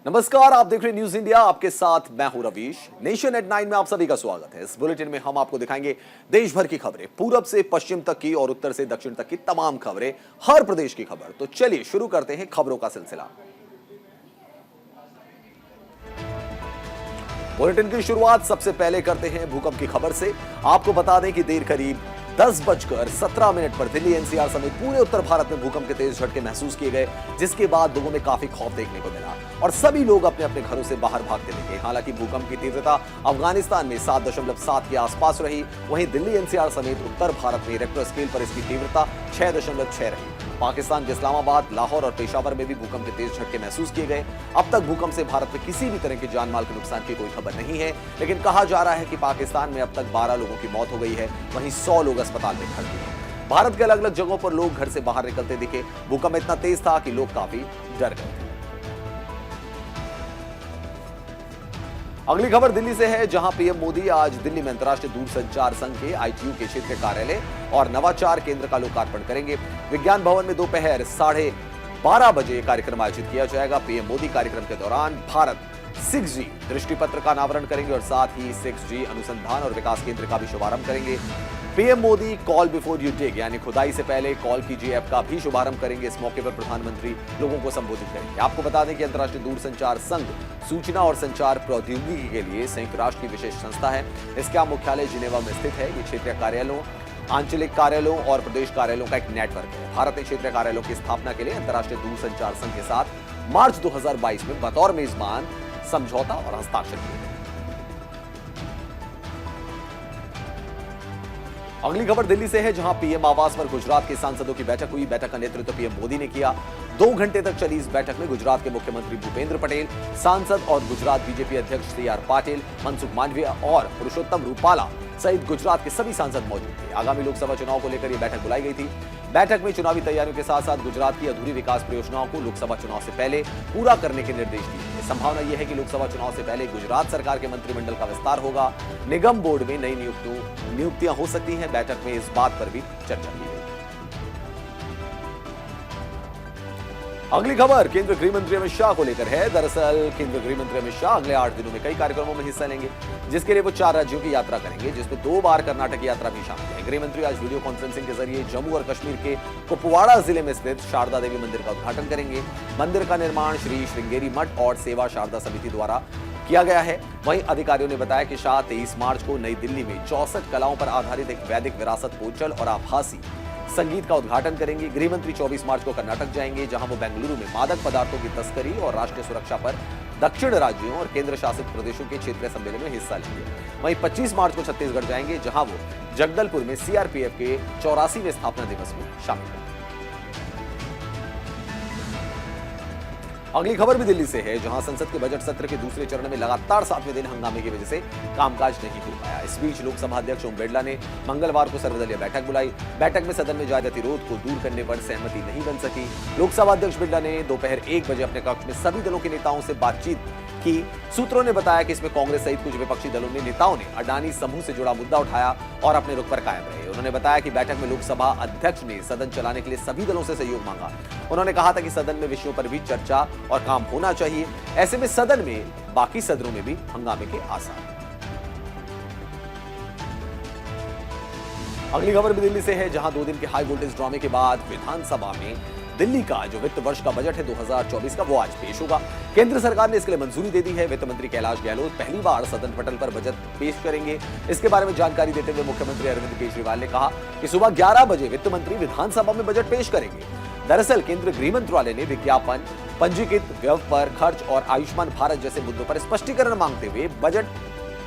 नमस्कार, आप देख रहे हैं न्यूज इंडिया। आपके साथ मैं हूं रवीश। नेशन एट 9 में आप सभी का स्वागत है। इस बुलेटिन में हम आपको दिखाएंगे देश भर की खबरें, पूरब से पश्चिम तक की और उत्तर से दक्षिण तक की तमाम खबरें, हर प्रदेश की खबर। तो चलिए शुरू करते हैं खबरों का सिलसिला। बुलेटिन की शुरुआत सबसे पहले करते हैं भूकंप की खबर से। आपको बता दें कि देर करीब 10:17 पर दिल्ली एनसीआर समेत पूरे उत्तर भारत में भूकंप के तेज झटके महसूस किए गए, जिसके बाद लोगों में काफी खौफ देखने को मिला और सभी लोग अपने अपने घरों से बाहर भागते दिखे। हालांकि भूकंप की तीव्रता अफगानिस्तान में 7.7 के आसपास रही, वहीं दिल्ली एनसीआर समेत उत्तर भारत में रिक्टर स्केल पर इसकी तीव्रता 6.6 रही। पाकिस्तान के इस्लामाबाद, लाहौर और पेशावर में भी भूकंप के तेज झटके महसूस किए गए। अब तक भूकंप से भारत में किसी भी तरह के जान माल के नुकसान की कोई खबर नहीं है, लेकिन कहा जा रहा है कि पाकिस्तान में अब तक 12 लोगों की मौत हो गई है, वहीं 100 लोग अस्पताल में भर्ती हैं। भारत के अलग अलग जगहों पर लोग घर से बाहर निकलते दिखे। भूकंप इतना तेज था कि लोग काफी डर गए थे। अगली खबर दिल्ली से है, जहां पीएम मोदी आज दिल्ली में अंतर्राष्ट्रीय दूरसंचार संघ के आईटीयू के क्षेत्रीय कार्यालय और नवाचार केंद्र का लोकार्पण करेंगे। विज्ञान भवन में दोपहर 12:30 बजे कार्यक्रम आयोजित किया जाएगा। पीएम मोदी कार्यक्रम के दौरान भारत 6G दृष्टिपत्र का अनावरण करेंगे और साथ ही 6G अनुसंधान और विकास केंद्र का भी शुभारंभ करेंगे। PM Modi call before you dig यानी खुदाई से पहले कॉल कीजिए ऐप का भी शुभारंभ करेंगे। इस मौके पर प्रधानमंत्री लोगों को संबोधित करेंगे। आपको बता दें कि अंतर्राष्ट्रीय दूरसंचार संघ सूचना और संचार प्रौद्योगिकी के लिए संयुक्त राष्ट्र की विशेष संस्था है। इसका मुख्यालय जिनेवा में स्थित है। ये क्षेत्रीय कार्यालयों, आंचलिक कार्यालयों और प्रदेश कार्यालयों का एक नेटवर्क है। भारत ने क्षेत्रीय कार्यालयों की स्थापना के लिए अंतर्राष्ट्रीय दूरसंचार संघ के साथ मार्च 2022 में बतौर मेजबान समझौता और हस्ताक्षर किए। अगली खबर दिल्ली से है, जहां पीएम आवास पर गुजरात के सांसदों की बैठक हुई। बैठक का नेतृत्व पीएम मोदी ने किया। 2 घंटे तक चली इस बैठक में गुजरात के मुख्यमंत्री भूपेंद्र पटेल, सांसद और गुजरात बीजेपी अध्यक्ष CR पाटिल, मनसुख मांडविया और पुरुषोत्तम रूपाला सहित गुजरात के सभी सांसद मौजूद थे। आगामी लोकसभा चुनाव को लेकर यह बैठक बुलाई गई थी। बैठक में चुनावी तैयारियों के साथ साथ गुजरात की अधूरी विकास परियोजनाओं को लोकसभा चुनाव से पहले पूरा करने के निर्देश दिए। संभावना यह है कि लोकसभा चुनाव से पहले गुजरात सरकार के मंत्रिमंडल का विस्तार होगा। निगम बोर्ड में नई नियुक्तियां हो सकती हैं। बैठक में इस बात पर भी चर्चा की गई। अगली खबर केंद्रीय गृह मंत्री अमित शाह को लेकर है। दरअसल केंद्रीय गृह मंत्री अमित शाह अगले 8 दिनों में कई कार्यक्रमों में हिस्सा लेंगे, जिसके लिए वो 4 राज्यों की यात्रा करेंगे, जिसमें 2 बार कर्नाटक की यात्रा भी शामिल है। गृह मंत्री आज वीडियो कॉन्फ्रेंसिंग के जरिए जम्मू और कश्मीर के कुपवाड़ा जिले में स्थित शारदा देवी मंदिर का उद्घाटन करेंगे। मंदिर का निर्माण श्री श्रृंगेरी मठ और सेवा शारदा समिति द्वारा किया गया है। वहीं अधिकारियों ने बताया कि शाह 23 मार्च को नई दिल्ली में 64 कलाओं पर आधारित एक वैदिक विरासत पोचल और आभासी संगीत का उद्घाटन करेंगे। गृह मंत्री 24 मार्च को कर्नाटक जाएंगे, जहां वो बेंगलुरु में मादक पदार्थों की तस्करी और राष्ट्रीय सुरक्षा पर दक्षिण राज्यों और केंद्र शासित प्रदेशों के क्षेत्रीय सम्मेलन में हिस्सा लेंगे। वहीं 25 मार्च को छत्तीसगढ़ जाएंगे, जहां वो जगदलपुर में CRPF के 84वें स्थापना दिवस में शामिल होंगे। अगली खबर भी दिल्ली से है, जहां संसद के बजट सत्र के दूसरे चरण में लगातार 7वें दिन हंगामे की वजह से कामकाज नहीं हो पाया। इस बीच लोकसभा अध्यक्ष ओम बिरला ने मंगलवार को सर्वदलीय बैठक बुलाई। बैठक में सदन में जारी गतिरोध को दूर करने पर सहमति नहीं बन सकी। लोकसभा अध्यक्ष बिरला ने दोपहर 1 बजे अपने कक्ष में सभी दलों के नेताओं से बातचीत की। सूत्रों ने बताया कि इसमें कांग्रेस सहित कुछ विपक्षी दलों ने नेताओं ने अडानी समूह से जुड़ा मुद्दा उठाया और अपने रुख पर कायम रहे। उन्होंने बताया कि बैठक में लोकसभा अध्यक्ष ने सदन चलाने के लिए सभी दलों से सहयोग मांगा। उन्होंने कहा था कि सदन में विषयों पर भी चर्चा और काम होना चाहिए। ऐसे में सदन में बाकी सदनों में भी हंगामे के आसार। अगली खबर भी दिल्ली से है, जहां 2 दिन के हाई वोल्टेज ड्रामे के बाद विधानसभा में दिल्ली का जो वित्त वर्ष का बजट है 2024 का, वो आज पेश होगा। केंद्र सरकार ने इसके लिए मंजूरी दे दी है। वित्त मंत्री कैलाश गहलोत पहली बार सदन पटल पर बजट पेश करेंगे। इसके बारे में जानकारी देते हुए मुख्यमंत्री अरविंद केजरीवाल ने कहा कि सुबह 11 बजे वित्त मंत्री विधानसभा में बजट पेश करेंगे। दरअसल केंद्रीय गृह मंत्रालय ने विज्ञापन, पंजीकृत व्यय पर खर्च और आयुष्मान भारत जैसे मुद्दों पर स्पष्टीकरण मांगते हुए बजट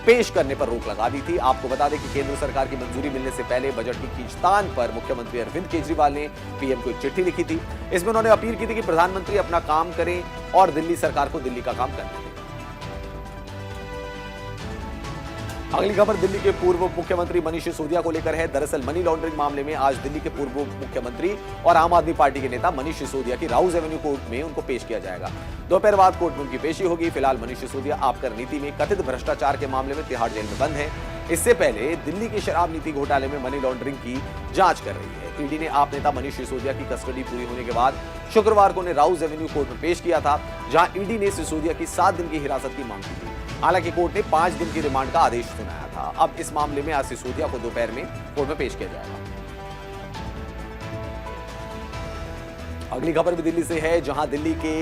पेश करने पर रोक लगा दी थी। आपको बता दें कि केंद्र सरकार की मंजूरी मिलने से पहले बजट की खींचतान पर मुख्यमंत्री अरविंद केजरीवाल ने पीएम को एक चिट्ठी लिखी थी। इसमें उन्होंने अपील की थी कि प्रधानमंत्री अपना काम करें और दिल्ली सरकार को दिल्ली का काम करने दें। अगली खबर दिल्ली के पूर्व मुख्यमंत्री मनीष सिसोदिया को लेकर है। दरअसल मनी लॉन्ड्रिंग मामले में आज दिल्ली के पूर्व मुख्यमंत्री और आम आदमी पार्टी के नेता मनीष सिसोदिया की राउज एवेन्यू कोर्ट में उनको पेश किया जाएगा। दोपहर बाद कोर्ट में उनकी पेशी होगी। फिलहाल मनीष सिसोदिया आबकर नीति में कथित भ्रष्टाचार के मामले में तिहाड़ जेल में बंद है। इससे पहले दिल्ली के शराब नीति घोटाले में मनी लॉन्ड्रिंग की जांच कर रही है। ईडी ने आप नेता मनीष सिसोदिया की कस्टडी पूरी होने के बाद शुक्रवार को उन्हें राउज एवेन्यू कोर्ट में पेश किया था। जहां ईडी ने सिसोदिया की 7 दिन की हिरासत की मांग की थी। हालांकि कोर्ट ने 5 दिन की रिमांड का आदेश सुनाया था। अब इस मामले में आज सिसोदिया को दोपहर में कोर्ट में पेश किया जाएगा। अगली खबर भी दिल्ली से है, जहां दिल्ली के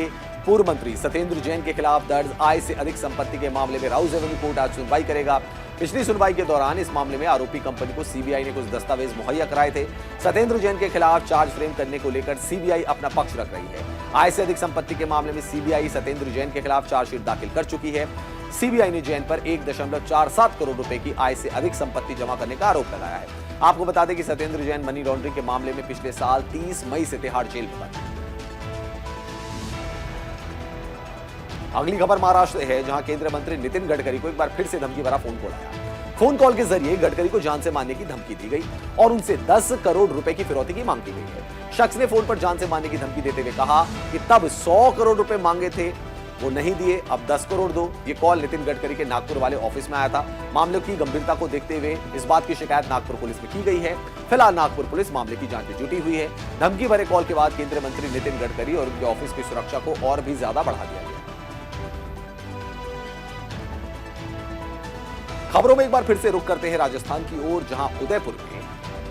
पूर्व मंत्री सत्येंद्र जैन के खिलाफ दर्ज आय से अधिक संपत्ति के मामले में राउज एवेन्यू कोर्ट आज सुनवाई करेगा। पिछली सुनवाई के दौरान इस मामले में आरोपी कंपनी को सीबीआई ने कुछ दस्तावेज मुहैया कराए थे। सत्येंद्र जैन के खिलाफ चार्ज फ्रेम करने को लेकर सीबीआई अपना पक्ष रख रही है। आय से अधिक संपत्ति के मामले में सीबीआई सत्येंद्र जैन के खिलाफ चार्जशीट दाखिल कर चुकी है। सीबीआई ने जैन पर 1.47 करोड़ रुपए की आय से अधिक संपत्ति जमा करने का आरोप लगाया है। आपको बता दें कि सत्येंद्र जैन मनी लॉन्ड्रिंग के मामले में पिछले साल 30 मई से तिहाड़ जेल में बंद। अगली खबर महाराष्ट्र से है, जहां केंद्रीय मंत्री नितिन गडकरी को एक बार फिर से धमकी भरा फोन कॉल आया। फोन कॉल के जरिए गडकरी को जान से मारने की धमकी दी गई और उनसे 10 करोड़ रुपए की फिरौती की मांग की गई है। शख्स ने फोन पर जान से मारने की धमकी देते हुए कहा कि तब 100 करोड़ रुपए मांगे थे, वो नहीं दिए, अब 10 करोड़ दो। ये कॉल नितिन गडकरी के नागपुर वाले ऑफिस में आया था। मामले की गंभीरता को देखते हुए इस बात की शिकायत नागपुर पुलिस में की गई है। फिलहाल नागपुर पुलिस मामले की जांच में जुटी हुई है। धमकी भरे कॉल के बाद केंद्रीय मंत्री नितिन गडकरी और उनके ऑफिस की सुरक्षा को और भी ज्यादा बढ़ा दिया गया। खबरों में एक बार फिर से रुख करते हैं राजस्थान की ओर, जहां उदयपुर में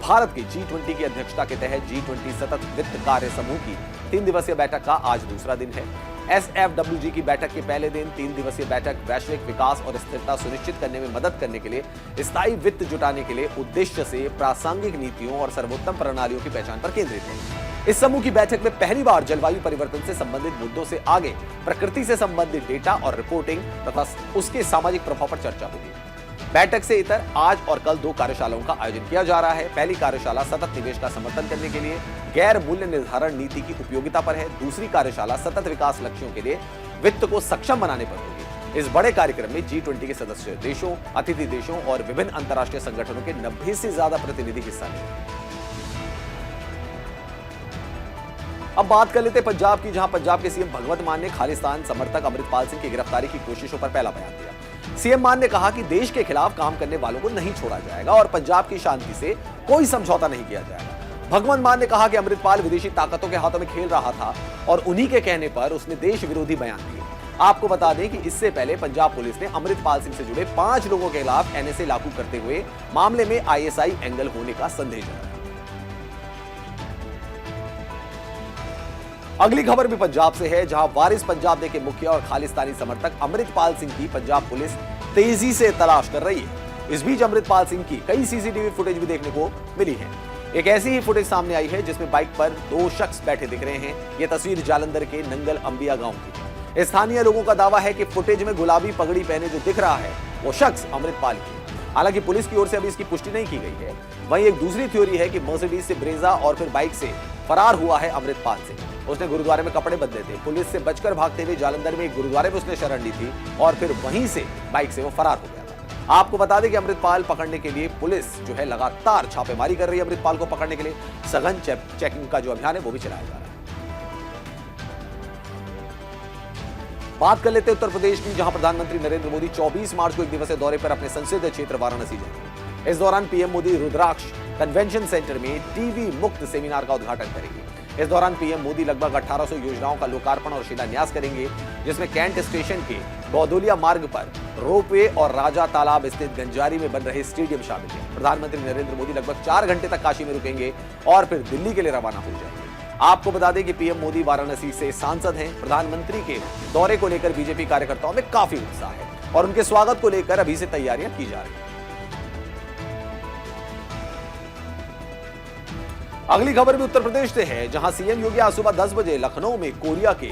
भारत की G20 की अध्यक्षता के तहत G20 सतत वित्त कार्य समूह की 3 दिवसीय बैठक का आज दूसरा दिन है। SFWG की बैठक के पहले दिन 3 दिवसीय बैठक वैश्विक विकास और स्थिरता सुनिश्चित करने में मदद करने के लिए स्थायी वित्त जुटाने के लिए उद्देश्य से प्रासंगिक नीतियों और सर्वोत्तम प्रणालियों की पहचान पर केंद्रित है। इस समूह की बैठक में पहली बार जलवायु परिवर्तन से संबंधित मुद्दों से आगे प्रकृति से संबंधित डेटा और रिपोर्टिंग तथा उसके सामाजिक प्रभाव पर चर्चा होगी। बैठक से इतर आज और कल 2 कार्यशालाओं का आयोजन किया जा रहा है। पहली कार्यशाला सतत निवेश का समर्थन करने के लिए गैर मूल्य निर्धारण नीति की उपयोगिता पर है। दूसरी कार्यशाला सतत विकास लक्ष्यों के लिए वित्त को सक्षम बनाने पर होगी। इस बड़े कार्यक्रम में G20 के सदस्य देशों, अतिथि देशों और विभिन्न अंतर्राष्ट्रीय संगठनों के 90 से ज्यादा प्रतिनिधि हिस्सा लेंगे। अब बात कर लेते पंजाब की, जहां पंजाब के सीएम भगवंत मान ने खालिस्तान समर्थक अमृतपाल सिंह की गिरफ्तारी की कोशिशों पर पहला बयान दिया। सीएम मान ने कहा कि देश के खिलाफ काम करने वालों को नहीं छोड़ा जाएगा और पंजाब की शांति से कोई समझौता नहीं किया जाएगा। भगवंत मान ने कहा कि अमृतपाल विदेशी ताकतों के हाथों में खेल रहा था और उन्हीं के कहने पर उसने देश विरोधी बयान दिए। आपको बता दें कि इससे पहले पंजाब पुलिस ने अमृतपाल सिंह से जुड़े 5 लोगों के खिलाफ NSA लागू करते हुए मामले में ISI एंगल होने का संदेह जताया। अगली खबर भी पंजाब से है, जहां वारिस पंजाब दे के मुखिया और खालिस्तानी समर्थक अमृतपाल सिंह की पंजाब पुलिस तेजी से तलाश कर रही है। इस बीच अमृतपाल सिंह की कई CCTV फुटेज भी देखने को मिली है। एक ऐसी ही फुटेज सामने आई है जिसमें बाइक पर 2 शख्स बैठे दिख रहे हैं। यह तस्वीर जालंधर के नंगल अंबिया गांव की है। स्थानीय लोगों का दावा है कि फुटेज में गुलाबी पगड़ी पहने जो दिख रहा है वो शख्स अमृतपाल की। हालांकि पुलिस की ओर से अभी इसकी पुष्टि नहीं की गई है। वहीं एक दूसरी थ्योरी है कि मर्सिडीज से ब्रेजा और फिर बाइक से फरार हुआ है अमृतपाल सिंह। उसने गुरुद्वारे में कपड़े बदले थे। पुलिस से बचकर भागते हुए जालंधर में एक गुरुद्वारे में उसने शरण ली थी और फिर वहीं से बाइक से वो फरार हो गया था। आपको बता दें कि अमृतपाल पकड़ने के लिए पुलिस जो है लगातार छापेमारी कर रही है। अमृतपाल को पकड़ने के लिए सघन चेकिंग का जो अभियान है वो भी चलाया जा रहा है। बात कर लेते हैं उत्तर प्रदेश की, जहां प्रधानमंत्री नरेंद्र मोदी 24 मार्च को एक दिवसीय दौरे पर अपने संसदीय क्षेत्र वाराणसी जाएंगे। इस दौरान पीएम मोदी रुद्राक्ष कन्वेंशन सेंटर में टीबी मुक्त सेमिनार का उद्घाटन करेंगे। इस दौरान पीएम मोदी लगभग 1800 योजनाओं का लोकार्पण और शिलान्यास करेंगे, जिसमें कैंट स्टेशन के गौदोलिया मार्ग पर रोपवे और राजा तालाब स्थित गंजारी में बन रहे स्टेडियम शामिल है। प्रधानमंत्री नरेंद्र मोदी लगभग 4 घंटे तक काशी में रुकेंगे और फिर दिल्ली के लिए रवाना हो जाएंगे। आपको बता दें कि पीएम मोदी वाराणसी से सांसद हैं। प्रधानमंत्री के दौरे को लेकर बीजेपी कार्यकर्ताओं में काफी उत्साह है और उनके स्वागत को लेकर अभी से तैयारियां की जा रही हैं। अगली खबर भी उत्तर प्रदेश से है, जहां सीएम योगी आज सुबह 10 बजे लखनऊ में कोरिया के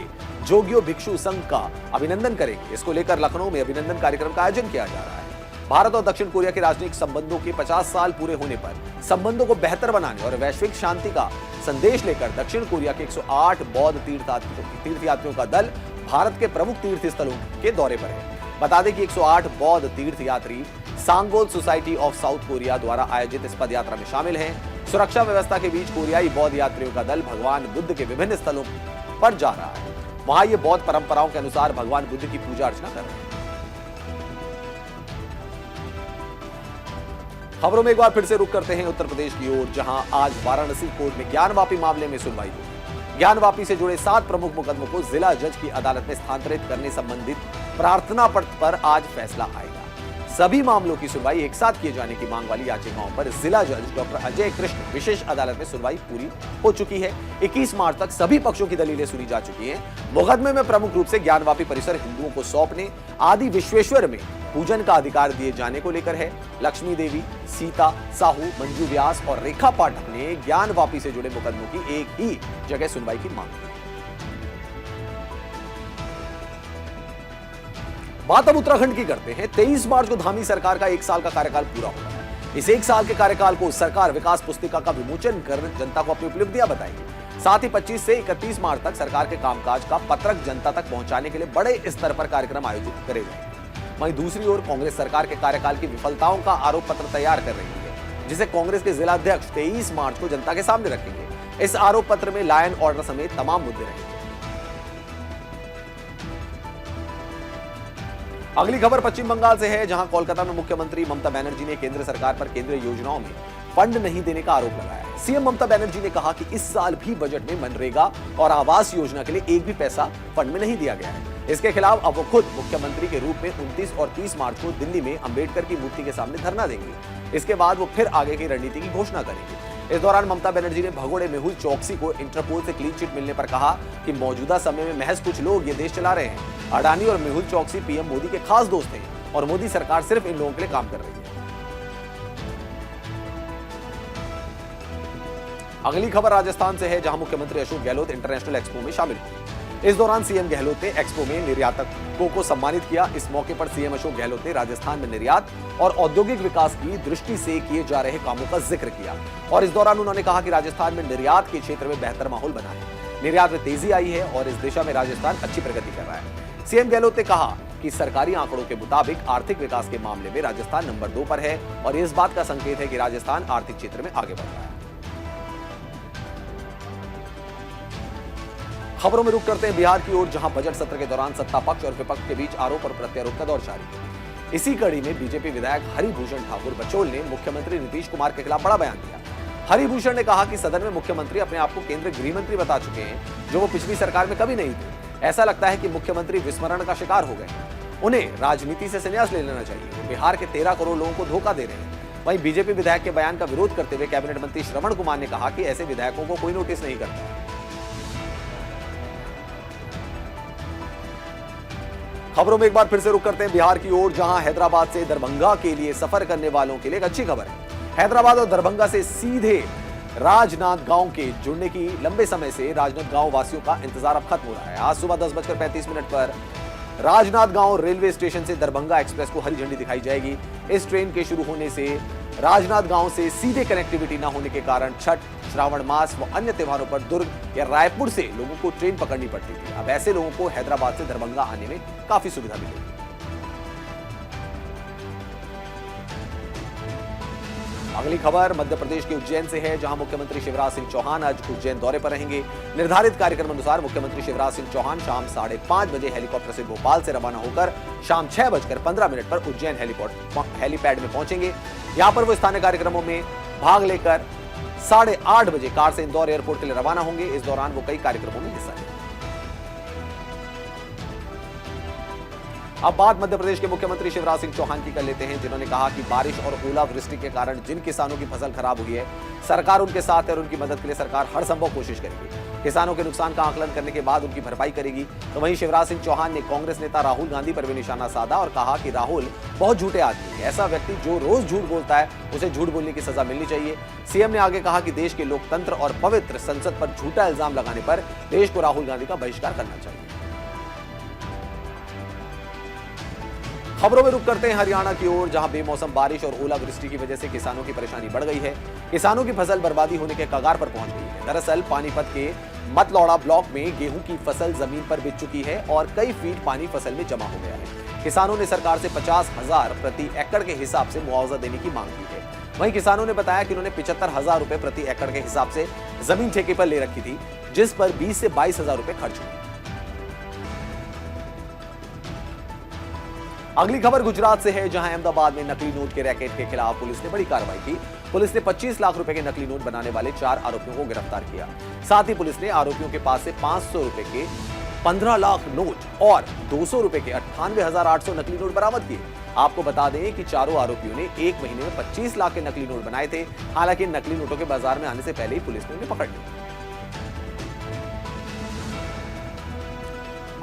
जोगियो भिक्षु संघ का अभिनंदन करेंगे। इसको लेकर लखनऊ में अभिनंदन कार्यक्रम का आयोजन किया जा रहा है। भारत और दक्षिण कोरिया के राजनीतिक संबंधों के 50 साल पूरे होने पर संबंधों को बेहतर बनाने और वैश्विक शांति का संदेश लेकर दक्षिण कोरिया के 108 बौद्ध तीर्थयात्रियों का दल भारत के प्रमुख तीर्थ स्थलों के दौरे पर है। बता दें कि 108 बौद्ध तीर्थयात्री सांगोल सोसाइटी ऑफ साउथ कोरिया द्वारा आयोजित इस पद यात्रा में शामिल हैं। सुरक्षा व्यवस्था के बीच कोरियाई बौद्ध यात्रियों का दल भगवान बुद्ध के विभिन्न स्थलों पर जा रहा है। वहां ये बौद्ध परंपराओं के अनुसार भगवान बुद्ध की पूजा अर्चना कर रहे हैं। खबरों में एक बार फिर से रुक करते हैं उत्तर प्रदेश की ओर, जहां आज वाराणसी कोर्ट में ज्ञानवापी मामले में सुनवाई हुई। ज्ञानवापी से जुड़े 7 प्रमुख मुकदमों को जिला जज की अदालत में स्थानांतरित करने संबंधित प्रार्थना पत्र पर आज फैसला आएगा। सभी मामलों की सुनवाई एक साथ किए जाने की मांग वाली याचिकाओं पर जिला जज डॉक्टर अजय कृष्ण विशेष अदालत में सुनवाई पूरी हो चुकी है। 21 मार्च तक सभी पक्षों की दलीलें सुनी जा चुकी हैं। मुकदमे में प्रमुख रूप से ज्ञानवापी परिसर हिंदुओं को सौंपने, आदि विश्वेश्वर में पूजन का अधिकार दिए जाने को लेकर है। लक्ष्मी देवी, सीता साहू, मंजू व्यास और रेखा पाठक ने ज्ञानवापी से जुड़े मुकदमों की एक ही जगह सुनवाई की मांग की। बात अब उत्तराखंड की करते हैं। 23 मार्च को धामी सरकार का 1 साल का कार्यकाल पूरा होगा है। इस 1 साल के कार्यकाल को सरकार विकास पुस्तिका का विमोचन कर जनता को अपनी उपलब्धियां बताएगी। साथ ही 25 से 31 मार्च तक सरकार के कामकाज का पत्रक जनता तक पहुंचाने के लिए बड़े स्तर पर कार्यक्रम आयोजित करे जाएंगे। वहीं दूसरी ओर कांग्रेस सरकार के कार्यकाल की विफलताओं का आरोप पत्र तैयार कर रही है, जिसे कांग्रेस के जिलाध्यक्ष 23 मार्च को जनता के सामने रखेंगे। इस आरोप पत्र में लॉ एंड ऑर्डर समेत तमाम मुद्दे रहेंगे। अगली खबर पश्चिम बंगाल से है, जहां कोलकाता में मुख्यमंत्री ममता बनर्जी ने केंद्र सरकार पर केंद्रीय योजनाओं में फंड नहीं देने का आरोप लगाया है। सीएम ममता बनर्जी ने कहा कि इस साल भी बजट में मनरेगा और आवास योजना के लिए एक भी पैसा फंड में नहीं दिया गया है। इसके खिलाफ अब वो खुद मुख्यमंत्री के रूप में 29 और 30 मार्च को दिल्ली में अंबेडकर की मूर्ति के सामने धरना देंगे। इसके बाद वो फिर आगे की रणनीति की घोषणा करेंगे। इस दौरान ममता बनर्जी ने भगोड़े मेहुल चौकसी को इंटरपोल से क्लीन चिट मिलने पर कहा कि मौजूदा समय में महज कुछ लोग ये देश चला रहे हैं। अडानी और मेहुल चौकसी पीएम मोदी के खास दोस्त हैं और मोदी सरकार सिर्फ इन लोगों के लिए काम कर रही है। अगली खबर राजस्थान से है, जहां मुख्यमंत्री अशोक गहलोत इंटरनेशनल एक्सपो में शामिल हुए। इस दौरान सीएम गहलोत ने एक्सपो में निर्यातकों को सम्मानित किया। इस मौके पर सीएम अशोक गहलोत ने राजस्थान में निर्यात और औद्योगिक विकास की दृष्टि से किए जा रहे कामों का जिक्र किया और इस दौरान उन्होंने कहा कि राजस्थान में निर्यात के क्षेत्र में बेहतर माहौल बना है। निर्यात में तेजी आई है और इस दिशा में राजस्थान अच्छी प्रगति कर रहा है। सीएम गहलोत ने कहा कि सरकारी आंकड़ों के मुताबिक आर्थिक विकास के मामले में राजस्थान नंबर 2 पर है और इस बात का संकेत है कि राजस्थान आर्थिक क्षेत्र में आगे बढ़ रहा है। खबरों में रुक करते हैं बिहार की ओर, जहां बजट सत्र के दौरान सत्ता पक्ष और विपक्ष के बीच आरोप और प्रत्यारोप का दौर जारी है। इसी कड़ी में बीजेपी विधायक हरिभूषण ठाकुर बचौल ने मुख्यमंत्री नीतीश कुमार के खिलाफ बड़ा बयान दिया। हरिभूषण ने कहा कि सदन में मुख्यमंत्री अपने आप को केंद्रीय गृह मंत्री बता चुके हैं, जो वो पिछली सरकार में कभी नहीं थे। ऐसा लगता है कि मुख्यमंत्री विस्मरण का शिकार हो गए। उन्हें राजनीति से संन्यास ले लेना चाहिए। वो बिहार के 13 करोड़ लोगों को धोखा दे रहे हैं। वहीं बीजेपी विधायक के बयान का विरोध करते हुए कैबिनेट मंत्री श्रवण कुमार ने कहा कि ऐसे विधायकों को कोई नोटिस नहीं करता। खबरों में एक बार फिर से रुक करते हैं बिहार की ओर, जहां हैदराबाद से दरभंगा के लिए सफर करने वालों के लिए एक अच्छी खबर है। हैदराबाद और दरभंगा से सीधे राजनांदगांव के जुड़ने की लंबे समय से राजनांदगांव वासियों का इंतजार अब खत्म हो रहा है। आज सुबह 10:35 पर राजनांदगांव रेलवे स्टेशन से दरभंगा एक्सप्रेस को हरी झंडी दिखाई जाएगी। इस ट्रेन के शुरू होने से राजनांदगांव से सीधे कनेक्टिविटी न होने के कारण छठ, श्रावण मास व अन्य त्योहारों पर दुर्ग या रायपुर से लोगों को ट्रेन पकड़नी पड़ती थी। अब ऐसे लोगों को हैदराबाद से दरभंगा आने में काफी सुविधा मिलेगी। अगली खबर मध्य प्रदेश के उज्जैन से है, जहां मुख्यमंत्री शिवराज सिंह चौहान आज उज्जैन दौरे पर रहेंगे। निर्धारित कार्यक्रम अनुसार मुख्यमंत्री शिवराज सिंह चौहान शाम 5:30 बजे हेलीकॉप्टर से भोपाल से रवाना होकर शाम 6:15 पर उज्जैन हेलीपैड में पहुंचेंगे। यहां पर वो स्थानीय कार्यक्रमों में भाग लेकर 8:30 बजे कार से इंदौर एयरपोर्ट के लिए रवाना होंगे। इस दौरान वो कई कार्यक्रमों में हिस्सा लेंगे। अब बात मध्य प्रदेश के मुख्यमंत्री शिवराज सिंह चौहान की कर लेते हैं, जिन्होंने कहा कि बारिश और ओलावृष्टि के कारण जिन किसानों की फसल खराब हुई है, सरकार उनके साथ है और उनकी मदद के लिए सरकार हर संभव कोशिश करेगी। किसानों के नुकसान का आकलन करने के बाद उनकी भरपाई करेगी। तो वहीं शिवराज सिंह चौहान ने कांग्रेस नेता राहुल गांधी पर भी निशाना साधा और कहा कि राहुल बहुत झूठे आदमी है। ऐसा व्यक्ति जो रोज झूठ बोलता है, उसे झूठ बोलने की सजा मिलनी चाहिए। सीएम ने आगे कहा कि देश के लोकतंत्र और पवित्र संसद पर झूठा इल्जाम लगाने पर देश को राहुल गांधी का बहिष्कार करना चाहिए। खबरों में रुक करते हैं हरियाणा की ओर, जहां बेमौसम बारिश और ओलावृष्टि की वजह से किसानों की परेशानी बढ़ गई है। किसानों की फसल बर्बादी होने के कगार पर पहुंच गई है। दरअसल पानीपत के मतलौड़ा ब्लॉक में गेहूं की फसल जमीन पर बिछ चुकी है और कई फीट पानी फसल में जमा हो गया है। किसानों ने सरकार से 50,000 प्रति एकड़ के हिसाब से मुआवजा देने की मांग की है। वहीं किसानों ने बताया कि उन्होंने 75,000 रुपए प्रति एकड़ के हिसाब से जमीन ठेके पर ले रखी थी, जिस पर 20 से 22,000 रुपए खर्च हुए। अगली खबर गुजरात से है, जहां अहमदाबाद में नकली नोट के रैकेट के खिलाफ पुलिस ने बड़ी कार्रवाई की। पुलिस ने 25 लाख रुपए के नकली नोट बनाने वाले 4 आरोपियों को गिरफ्तार किया। साथ ही पुलिस ने आरोपियों के पास से 500 रुपए के 15 लाख नोट और 200 रुपए के 98,800 नकली नोट बरामद किए। आपको बता दें कि चारों आरोपियों ने एक महीने में 25 लाख के नकली नोट बनाए थे। हालांकि नकली नोटों के बाजार में आने से पहले ही पुलिस ने उन्हें पकड़ लिया।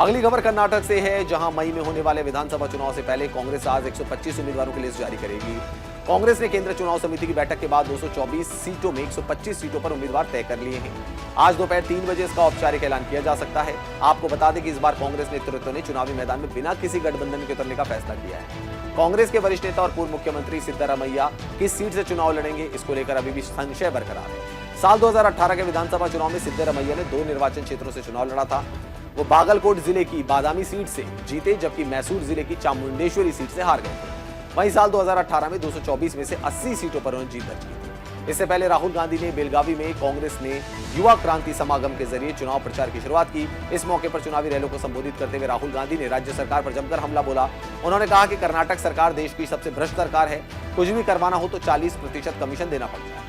अगली खबर कर्नाटक से है, जहां मई में होने वाले विधानसभा चुनाव से पहले कांग्रेस आज 125 उम्मीदवारों की लिस्ट जारी करेगी। कांग्रेस ने केंद्रीय चुनाव समिति की बैठक के बाद 224 सीटों में 125 सीटों पर उम्मीदवार तय कर लिए हैं। आज दोपहर 3 बजे इसका औपचारिक ऐलान किया जा सकता है। आपको बता दें कि इस बार कांग्रेस नेतृत्व ने चुनावी मैदान में बिना किसी गठबंधन के उतरने का फैसला किया है। कांग्रेस के वरिष्ठ नेता और पूर्व मुख्यमंत्री सिद्धरामैया किस सीट से चुनाव लड़ेंगे, इसको लेकर अभी भी संशय बरकरार है। साल 2018 के विधानसभा चुनाव में सिद्धरामैया ने 2 निर्वाचन क्षेत्रों से चुनाव लड़ा था। वो बागलकोट जिले की बादामी सीट से जीते, जबकि मैसूर जिले की चामुंडेश्वरी सीट से हार गए थे। वहीं साल 2018 में 224 में से 80 सीटों पर उन्होंने जीत दर्ज की थी। इससे पहले राहुल गांधी ने बेलगावी में कांग्रेस ने युवा क्रांति समागम के जरिए चुनाव प्रचार की शुरुआत की। इस मौके पर चुनावी रैलियों को संबोधित करते हुए राहुल गांधी ने राज्य सरकार पर जमकर हमला बोला। उन्होंने कहा कि कर्नाटक सरकार देश की सबसे भ्रष्ट सरकार है। कुछ भी करवाना हो तो 40% कमीशन देना पड़ता है।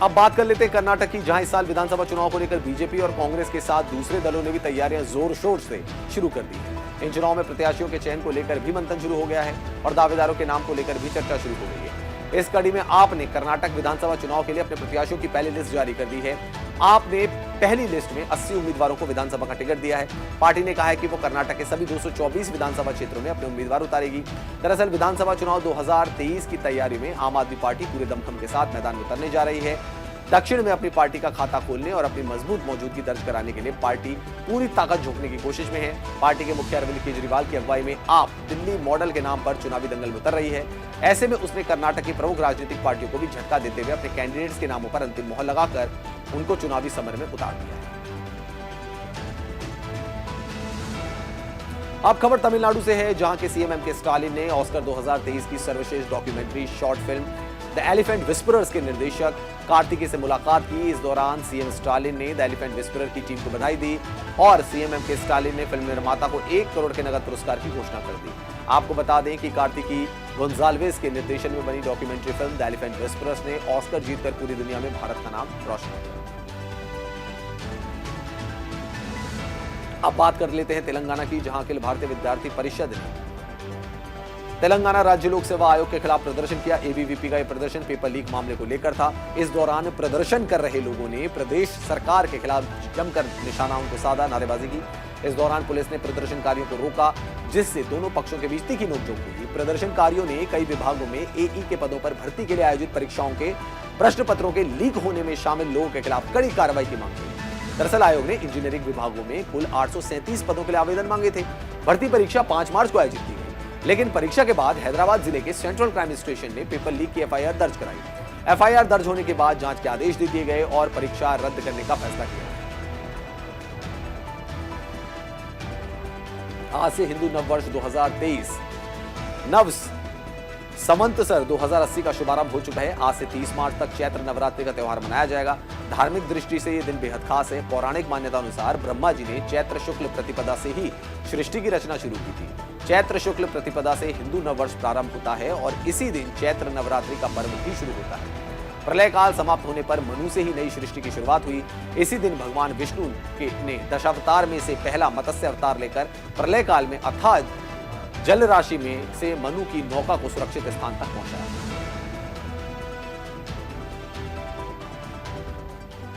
अब बात कर लेते हैं कर्नाटक की, जहां इस साल विधानसभा चुनाव को लेकर बीजेपी और कांग्रेस के साथ दूसरे दलों ने भी तैयारियां जोर शोर से शुरू कर दी है। इन चुनाव में प्रत्याशियों के चयन को लेकर भी मंथन शुरू हो गया है और दावेदारों के नाम को लेकर भी चर्चा शुरू हो गई है। इस कड़ी में आपने कर्नाटक विधानसभा चुनाव के लिए अपने प्रत्याशियों की पहली लिस्ट जारी कर दी है। आपने पहली लिस्ट में 80 उम्मीदवारों को विधानसभा का टिकट दिया है। पार्टी ने कहा है कि वो कर्नाटक के सभी 224 विधानसभा क्षेत्रों में अपने उम्मीदवार उतारेगी। दरअसल विधानसभा चुनाव 2023 की तैयारी में आम आदमी पार्टी पूरे दमखम के साथ मैदान में उतरने जा रही है। दक्षिण में अपनी पार्टी का खाता खोलने और अपनी मजबूत मौजूदगी दर्ज कराने के लिए पार्टी पूरी ताकत झोंकने की कोशिश में है। पार्टी के मुखिया अरविंद केजरीवाल की अगुवाई में आप दिल्ली मॉडल के नाम पर चुनावी दंगल में उतर रही है। ऐसे में उसने कर्नाटक की प्रमुख राजनीतिक पार्टियों को भी झटका देते हुए अपने कैंडिडेट्स के नामों पर अंतिम मोहर लगाकर उनको चुनावी समर में उतार दिया है। अब खबर तमिलनाडु से है, जहां के सीएम एमके स्टालिन ने ऑस्कर 2023 की सर्वश्रेष्ठ documentary short film the elephant whisperers के निर्देशक कार्तिकेय से मुलाकात की। इस दौरान सीएम स्टालिन ने द एलिफेंट विस्परर की टीम को बधाई दी और सीएम एमके स्टालिन ने फिल्म निर्माता को 1 करोड़ के नगद पुरस्कार की घोषणा कर दी। आपको बता दें कि कार्तिकी गोंजाल्वेस के निर्देशन में बनी documentary film the elephant whisperers ने ऑस्कर जीतकर पूरी दुनिया में भारत का नाम रोशन किया। अब बात कर लेते हैं तेलंगाना की, जहां अखिल भारतीय विद्यार्थी परिषद ने तेलंगाना राज्य लोक सेवा आयोग के खिलाफ प्रदर्शन किया। एबीवीपी का यह प्रदर्शन पेपर लीक मामले को लेकर था। इस दौरान प्रदर्शन कर रहे लोगों ने प्रदेश सरकार के खिलाफ जमकर निशाना उनको साधा, नारेबाजी की। इस दौरान पुलिस ने प्रदर्शनकारियों को रोका, जिससे दोनों पक्षों के बीच तीखी नोकझोंक हुई। प्रदर्शनकारियों ने कई विभागों में एई के पदों पर भर्ती के लिए आयोजित परीक्षाओं के प्रश्न पत्रों के लीक होने में शामिल लोगों के खिलाफ कड़ी कार्रवाई की मांग की। दरअसल आयोग ने इंजीनियरिंग विभागों में कुल 837 पदों के लिए आवेदन मांगे थे। भर्ती परीक्षा 5 मार्च को आयोजित की गई, लेकिन परीक्षा के बाद हैदराबाद जिले के सेंट्रल क्राइम स्टेशन ने पेपर लीक की एफआईआर दर्ज कराई। एफआईआर दर्ज होने के बाद जांच के आदेश दे दिए गए और परीक्षा रद्द करने का फैसला किया। आज से हिंदू नववर्ष 2023 नव संवत्सर 2080 का शुभारंभ हो चुका है। आज से 30 मार्च तक चैत्र नवरात्रि का त्यौहार मनाया जाएगा। धार्मिक दृष्टि से यह दिन बेहद खास है। पौराणिक मान्यता अनुसार ब्रह्मा जी ने चैत्र शुक्ल प्रतिपदा से ही सृष्टि की रचना शुरू की थी। चैत्र शुक्ल प्रतिपदा से हिंदू नववर्ष प्रारंभ होता है और इसी दिन चैत्र नवरात्रि का पर्व भी शुरू होता है। प्रलय काल समाप्त होने पर मनु से ही नई सृष्टि की शुरुआत हुई। इसी दिन भगवान विष्णु ने दशावतार में से पहला मत्स्य अवतार लेकर प्रलय काल में अथाह जल राशि में से मनु की नौका को सुरक्षित स्थान तक पहुंचाया।